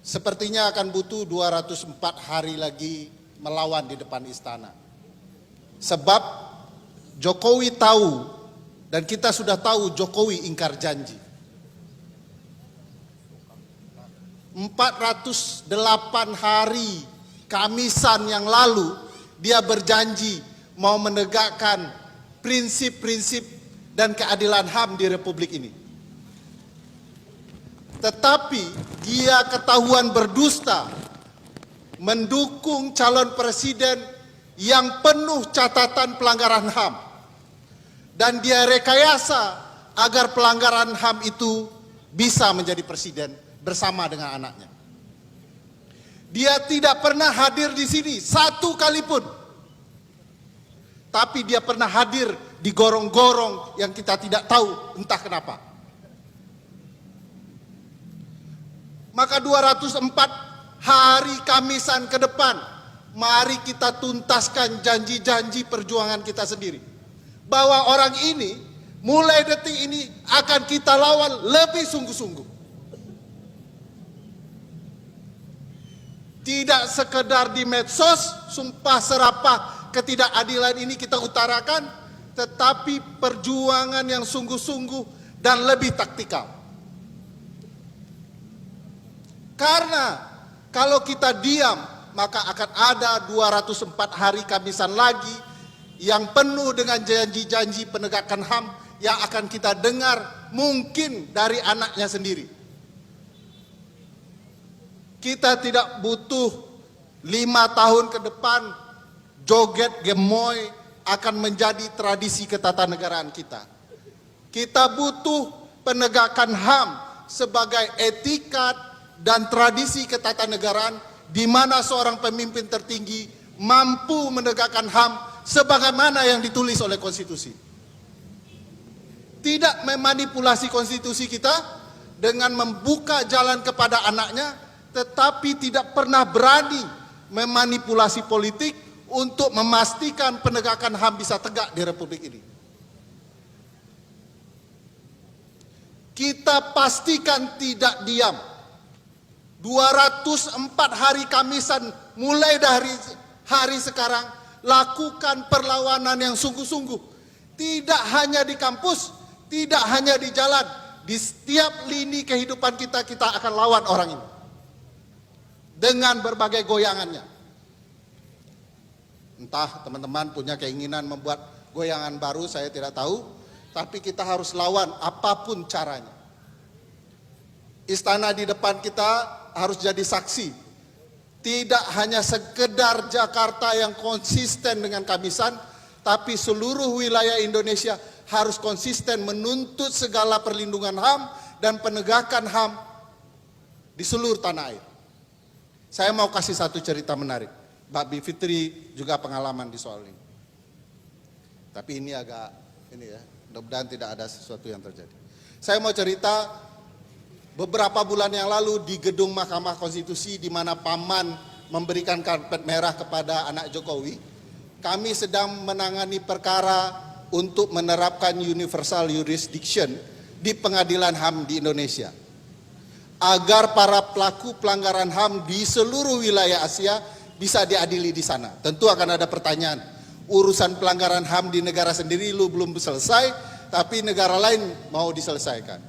sepertinya akan butuh 204 hari lagi melawan di depan istana. Sebab Jokowi tahu, dan kita sudah tahu Jokowi ingkar janji. 408 hari Kamisan yang lalu dia berjanji mau menegakkan prinsip-prinsip dan keadilan HAM di Republik ini. Tetapi dia ketahuan berdusta, mendukung calon presiden yang penuh catatan pelanggaran HAM. Dan dia rekayasa agar pelanggaran HAM itu bisa menjadi presiden bersama dengan anaknya. Dia tidak pernah hadir di sini satu kali pun. Tapi dia pernah hadir di gorong-gorong yang kita tidak tahu entah kenapa. Maka 204 hari Kamisan ke depan, mari kita tuntaskan janji-janji perjuangan kita sendiri. Bahwa orang ini, mulai detik ini akan kita lawan lebih sungguh-sungguh. Tidak sekedar di medsos, sumpah serapah ketidakadilan ini kita utarakan, tetapi perjuangan yang sungguh-sungguh dan lebih taktikal. Karena kalau kita diam, maka akan ada 204 hari Kamisan lagi yang penuh dengan janji-janji penegakan HAM yang akan kita dengar mungkin dari anaknya sendiri. Kita tidak butuh 5 tahun ke depan joget gemoy akan menjadi tradisi ketatanegaraan kita. Kita butuh penegakan HAM sebagai etikat dan tradisi ketatanegaraan di mana seorang pemimpin tertinggi mampu menegakkan HAM sebagaimana yang ditulis oleh konstitusi. Tidak memanipulasi konstitusi kita dengan membuka jalan kepada anaknya, tetapi tidak pernah berani memanipulasi politik untuk memastikan penegakan HAM bisa tegak di Republik ini. Kita pastikan tidak diam. 204 hari Kamisan mulai dari hari sekarang, lakukan perlawanan yang sungguh-sungguh. Tidak hanya di kampus, tidak hanya di jalan, di setiap lini kehidupan kita, kita akan lawan orang ini. Dengan berbagai goyangannya. Entah teman-teman punya keinginan membuat goyangan baru, saya tidak tahu. Tapi kita harus lawan apapun caranya. Istana di depan kita harus jadi saksi. Tidak hanya sekedar Jakarta yang konsisten dengan Kamisan, tapi seluruh wilayah Indonesia harus konsisten menuntut segala perlindungan HAM dan penegakan HAM di seluruh tanah air. Saya mau kasih satu cerita menarik. Mbak Bivitri juga pengalaman di soal ini. Tapi ini agak, mudah-mudahan tidak ada sesuatu yang terjadi. Saya mau cerita beberapa bulan yang lalu di gedung Mahkamah Konstitusi di mana Paman memberikan karpet merah kepada anak Jokowi. Kami sedang menangani perkara untuk menerapkan universal jurisdiction di pengadilan HAM di Indonesia. Agar para pelaku pelanggaran HAM di seluruh wilayah Asia bisa diadili di sana. Tentu akan ada pertanyaan, urusan pelanggaran HAM di negara sendiri lu belum selesai, tapi negara lain mau diselesaikan.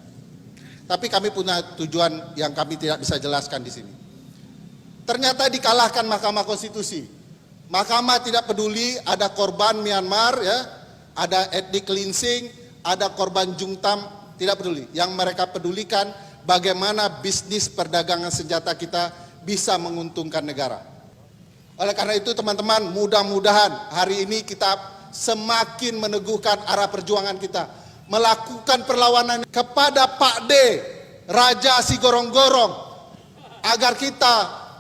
Tapi kami punya tujuan yang kami tidak bisa jelaskan di sini. Ternyata dikalahkan Mahkamah Konstitusi. Mahkamah tidak peduli ada korban Myanmar, ya, ada ethnic cleansing, ada korban Jungtam, tidak peduli. Yang mereka pedulikan bagaimana bisnis perdagangan senjata kita bisa menguntungkan negara. Oleh karena itu teman-teman, mudah-mudahan hari ini kita semakin meneguhkan arah perjuangan kita. Melakukan perlawanan kepada Pak D, Raja si gorong-gorong. Agar kita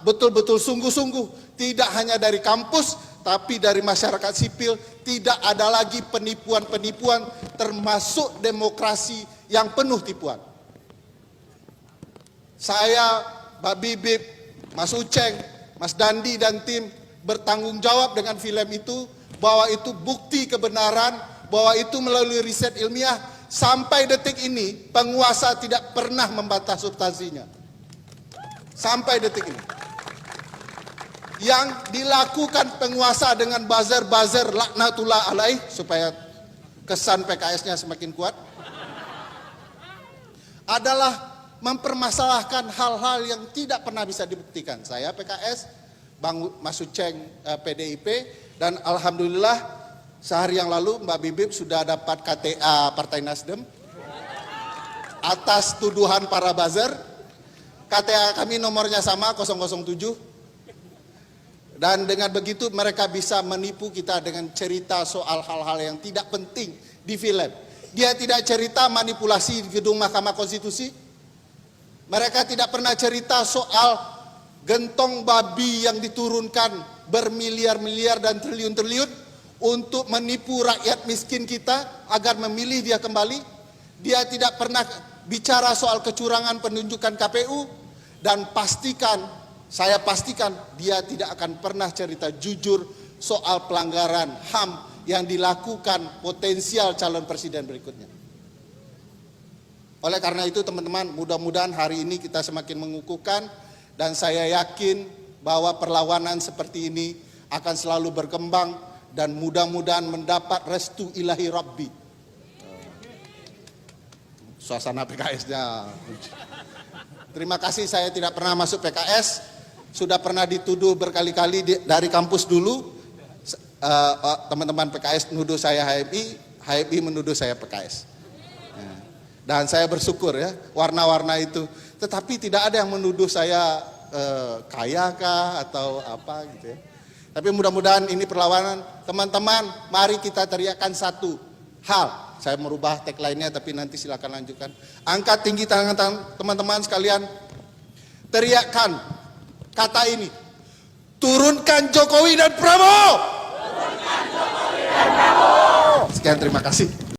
betul-betul sungguh-sungguh, tidak hanya dari kampus, tapi dari masyarakat sipil, tidak ada lagi penipuan-penipuan termasuk demokrasi yang penuh tipuan. Saya, Mbak Bibip, Mas Uceng, Mas Dandi dan tim bertanggung jawab dengan film itu, bahwa itu bukti kebenaran, bahwa itu melalui riset ilmiah, sampai detik ini penguasa tidak pernah membantah substansinya. Sampai detik ini. Yang dilakukan penguasa dengan buzzer-buzzer laknatullah alaih supaya kesan PKS-nya semakin kuat adalah mempermasalahkan hal-hal yang tidak pernah bisa dibuktikan. Saya PKS, Bang Mas Uceng PDIP, dan alhamdulillah sehari yang lalu Mbak Bibip sudah dapat KTA Partai Nasdem atas tuduhan para buzzer. KTA kami nomornya sama 007. Dan dengan begitu mereka bisa menipu kita dengan cerita soal hal-hal yang tidak penting di film. Dia tidak cerita manipulasi di gedung Mahkamah Konstitusi. Mereka tidak pernah cerita soal gentong babi yang diturunkan bermiliar-miliar dan triliun-triliun untuk menipu rakyat miskin kita agar memilih dia kembali. Dia tidak pernah bicara soal kecurangan penunjukan KPU, dan saya pastikan dia tidak akan pernah cerita jujur soal pelanggaran HAM yang dilakukan potensial calon presiden berikutnya. Oleh karena itu teman-teman, mudah-mudahan hari ini kita semakin mengukuhkan, dan saya yakin bahwa perlawanan seperti ini akan selalu berkembang dan mudah-mudahan mendapat restu ilahi Rabbi. Suasana PKS-nya. Terima kasih, saya tidak pernah masuk PKS. Sudah pernah dituduh berkali-kali dari kampus dulu, teman-teman PKS menuduh saya HMI menuduh saya PKS. Dan saya bersyukur ya, warna-warna itu. Tetapi tidak ada yang menuduh saya kaya kah atau apa gitu ya. Tapi mudah-mudahan ini perlawanan. Teman-teman, mari kita teriakkan satu hal. Saya merubah tagline-nya tapi nanti silakan lanjutkan. Angkat tinggi tangan teman-teman sekalian. Teriakkan kata ini, turunkan Jokowi dan Prabowo. Sekian, terima kasih.